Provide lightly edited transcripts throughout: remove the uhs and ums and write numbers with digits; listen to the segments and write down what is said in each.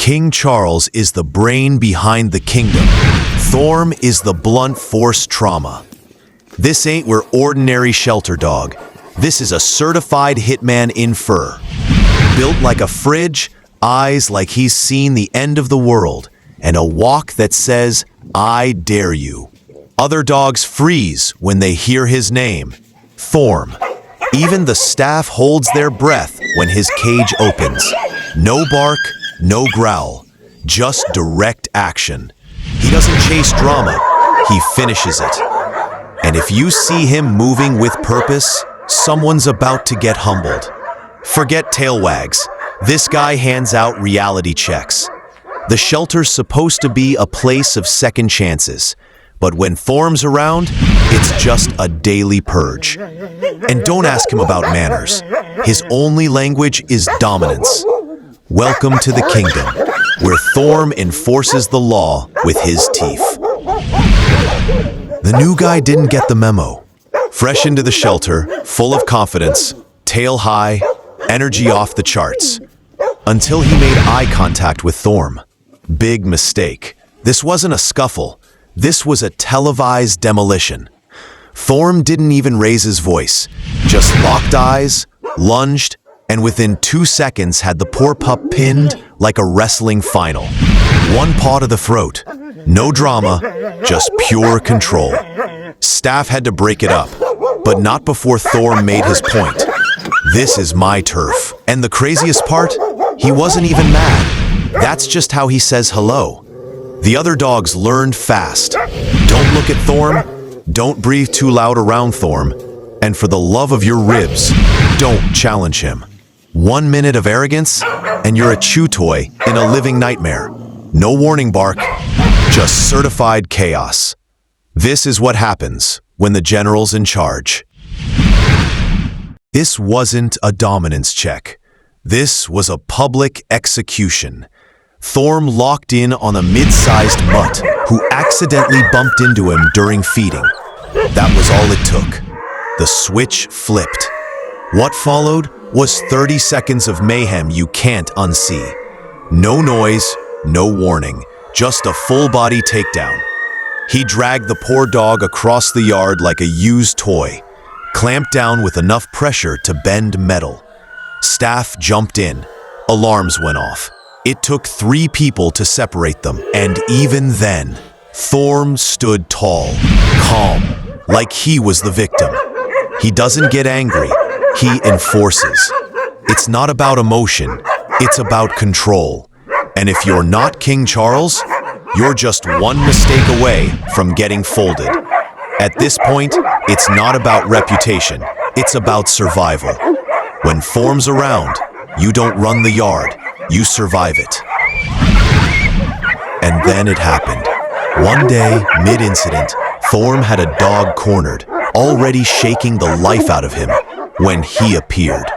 King Charles is the brain behind the kingdom. Thorme is the blunt force trauma. This ain't your ordinary shelter dog. This is a certified hitman in fur. Built like a fridge, eyes like he's seen the end of the world, and a walk that says, "I dare you." Other dogs freeze when they hear his name, Thorme. Even the staff holds their breath when his cage opens. No bark, no growl, just direct action. He doesn't chase drama, he finishes it. And if you see him moving with purpose, someone's about to get humbled. Forget tail wags. This guy hands out reality checks. The shelter's supposed to be a place of second chances, but when Thorme's around, it's just a daily purge. And don't ask him about manners. His only language is dominance. Welcome to the kingdom, where Thorme enforces the law with his teeth. The new guy didn't get the memo. Fresh into the shelter, full of confidence, tail high, energy off the charts. Until he made eye contact with Thorme. Big mistake. This wasn't a scuffle. This was a televised demolition. Thorme didn't even raise his voice, just locked eyes, lunged, and within 2 seconds had the poor pup pinned like a wrestling final. One paw to the throat. No drama, just pure control. Staff had to break it up, but not before Thorme made his point. This is my turf. And the craziest part? He wasn't even mad. That's just how he says hello. The other dogs learned fast. Don't look at Thorme, don't breathe too loud around Thorme, and for the love of your ribs, don't challenge him. 1 minute of arrogance, and you're a chew toy in a living nightmare. No warning bark, just certified chaos. This is what happens when the general's in charge. This wasn't a dominance check. This was a public execution. Thorme locked in on a mid-sized mutt who accidentally bumped into him during feeding. That was all it took. The switch flipped. What followed was 30 seconds of mayhem you can't unsee. No noise, no warning, just a full-body takedown. He dragged the poor dog across the yard like a used toy, clamped down with enough pressure to bend metal. Staff jumped in. Alarms went off. It took 3 people to separate them, and even then, Thorme stood tall, calm, like he was the victim. He doesn't get angry, he enforces. It's not about emotion, it's about control. And if you're not King Charles, you're just one mistake away from getting folded. At this point, it's not about reputation, it's about survival. When Thorme's around, you don't run the yard, you survive it. And then it happened. One day, mid-incident, Thorme had a dog cornered, already shaking the life out of him, when he appeared.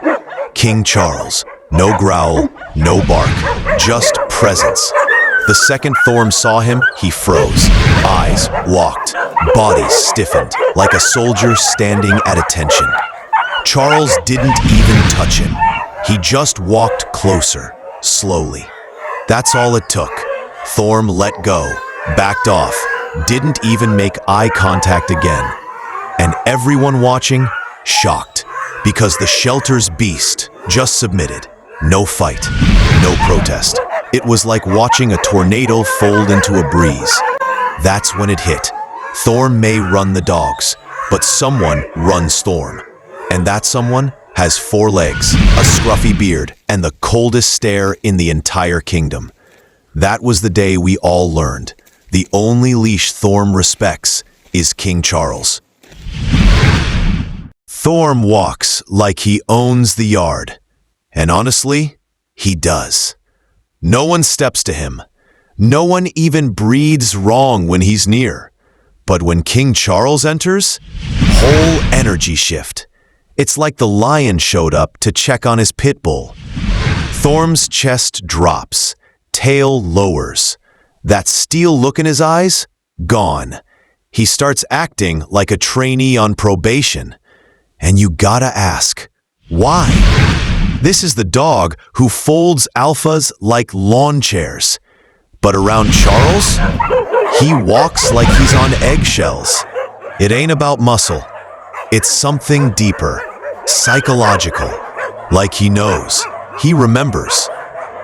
King Charles. No growl, no bark, just presence. The second Thorme saw him, he froze. Eyes locked, body stiffened, like a soldier standing at attention. Charles didn't even touch him. He just walked closer, slowly. That's all it took. Thorme let go, backed off, didn't even make eye contact again. And everyone watching, shocked, because the shelter's beast just submitted. No fight, no protest. It was like watching a tornado fold into a breeze. That's when it hit. Thorme may run the dogs, but someone runs Thorme. And that someone has 4 legs, a scruffy beard, and the coldest stare in the entire kingdom. That was the day we all learned. The only leash Thorme respects is King Charles. Thorme walks like he owns the yard. And honestly, he does. No one steps to him. No one even breathes wrong when he's near. But when King Charles enters, whole energy shift. It's like the lion showed up to check on his pit bull. Thorme's chest drops, tail lowers. That steel look in his eyes? Gone. He starts acting like a trainee on probation. And you gotta ask, why? This is the dog who folds alphas like lawn chairs. But around Charles, he walks like he's on eggshells. It ain't about muscle. It's something deeper, psychological. Like he knows, he remembers.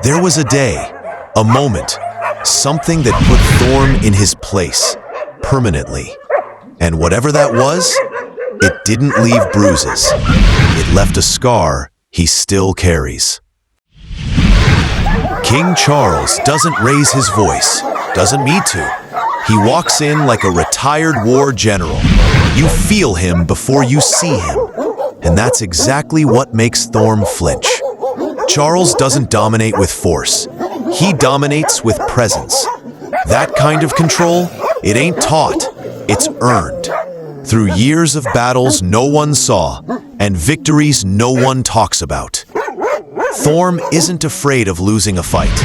There was a day, a moment, something that put Thorme in his place, permanently. And whatever that was, it didn't leave bruises. It left a scar he still carries. King Charles doesn't raise his voice, doesn't need to. He walks in like a retired war general. You feel him before you see him. And that's exactly what makes Thorme flinch. Charles doesn't dominate with force. He dominates with presence. That kind of control, it ain't taught, it's earned. Through years of battles no one saw, and victories no one talks about. Thorme isn't afraid of losing a fight.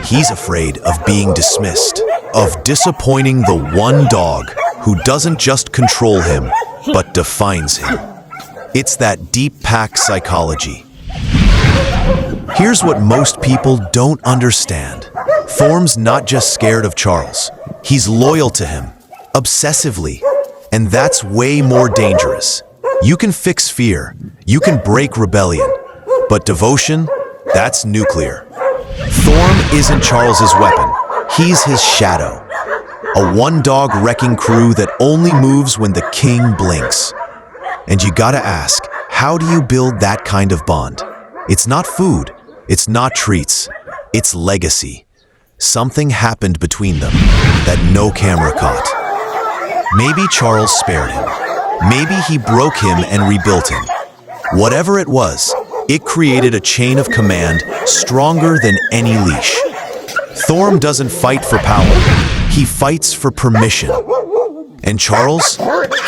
He's afraid of being dismissed, of disappointing the one dog who doesn't just control him, but defines him. It's that deep pack psychology. Here's what most people don't understand. Thorme's not just scared of Charles. He's loyal to him, obsessively. And that's way more dangerous. You can fix fear, you can break rebellion, but devotion, that's nuclear. Thorme isn't Charles's weapon, he's his shadow. A one-dog wrecking crew that only moves when the king blinks. And you gotta ask, how do you build that kind of bond? It's not food, it's not treats, it's legacy. Something happened between them that no camera caught. Maybe Charles spared him. Maybe he broke him and rebuilt him. Whatever it was, it created a chain of command stronger than any leash. Thorme doesn't fight for power. He fights for permission. And Charles,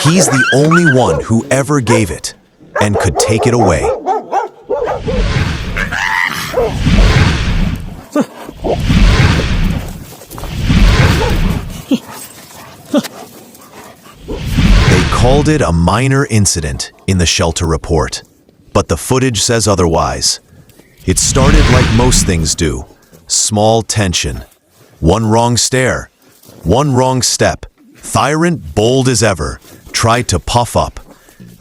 he's the only one who ever gave it and could take it away. They called it a minor incident in the shelter report, but the footage says otherwise. It started like most things do, small tension. One wrong stare, one wrong step. Thyrant, bold as ever, tried to puff up.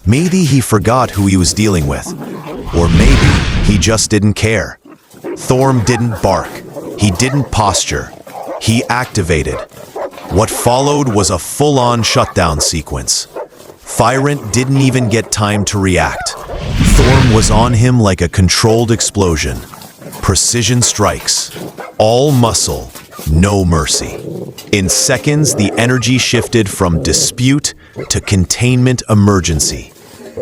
Maybe he forgot who he was dealing with, or maybe he just didn't care. Thorme didn't bark, he didn't posture, he activated. What followed was a full-on shutdown sequence. Thyrant didn't even get time to react. Thorme was on him like a controlled explosion. Precision strikes, all muscle, no mercy. In seconds, the energy shifted from dispute to containment emergency.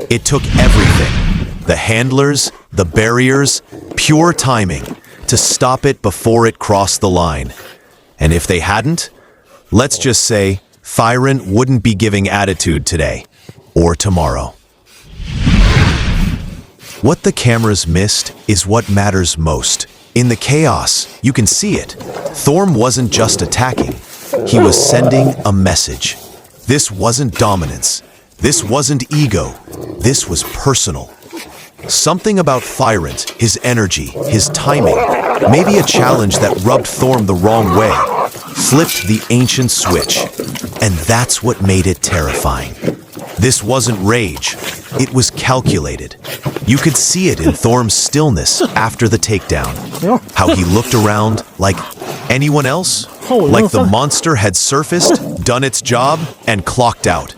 It took everything, the handlers, the barriers, pure timing, to stop it before it crossed the line. And if they hadn't, let's just say Thyrant wouldn't be giving attitude today or tomorrow. What the cameras missed is what matters most. In the chaos, you can see it. Thorme wasn't just attacking. He was sending a message. This wasn't dominance. This wasn't ego. This was personal. Something about Thyrant, his energy, his timing, maybe a challenge that rubbed Thorme the wrong way, flipped the ancient switch. And that's what made it terrifying. This wasn't rage. It was calculated. You could see it in Thorme's stillness after the takedown. How he looked around like anyone else, like the monster had surfaced, done its job, and clocked out.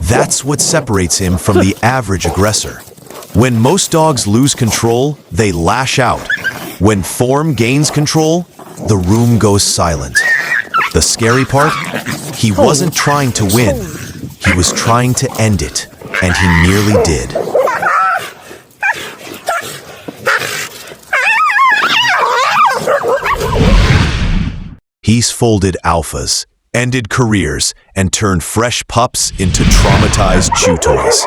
That's what separates him from the average aggressor. When most dogs lose control, they lash out. When Thorme gains control, the room goes silent. The scary part? He wasn't trying to win. He was trying to end it, and he nearly did. He's folded alphas, ended careers, and turned fresh pups into traumatized chew toys.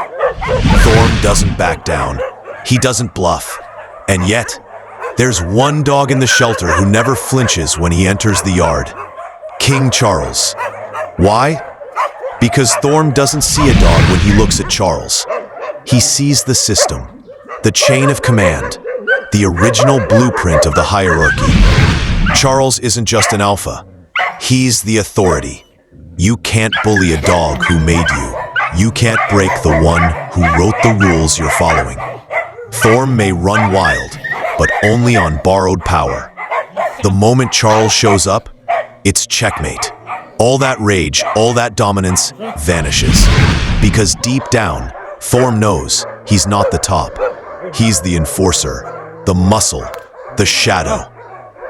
Thorme doesn't back down. He doesn't bluff. And yet, there's one dog in the shelter who never flinches when he enters the yard. King Charles. Why? Because Thorme doesn't see a dog when he looks at Charles. He sees the system, the chain of command, the original blueprint of the hierarchy. Charles isn't just an alpha. He's the authority. You can't bully a dog who made you. You can't break the one who wrote the rules you're following. Thorme may run wild, but only on borrowed power. The moment Charles shows up, it's checkmate. All that rage, all that dominance vanishes. Because deep down, Thorme knows he's not the top. He's the enforcer, the muscle, the shadow.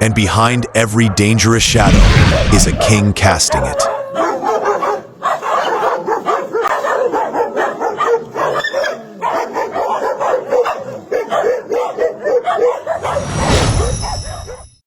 And behind every dangerous shadow is a king casting it.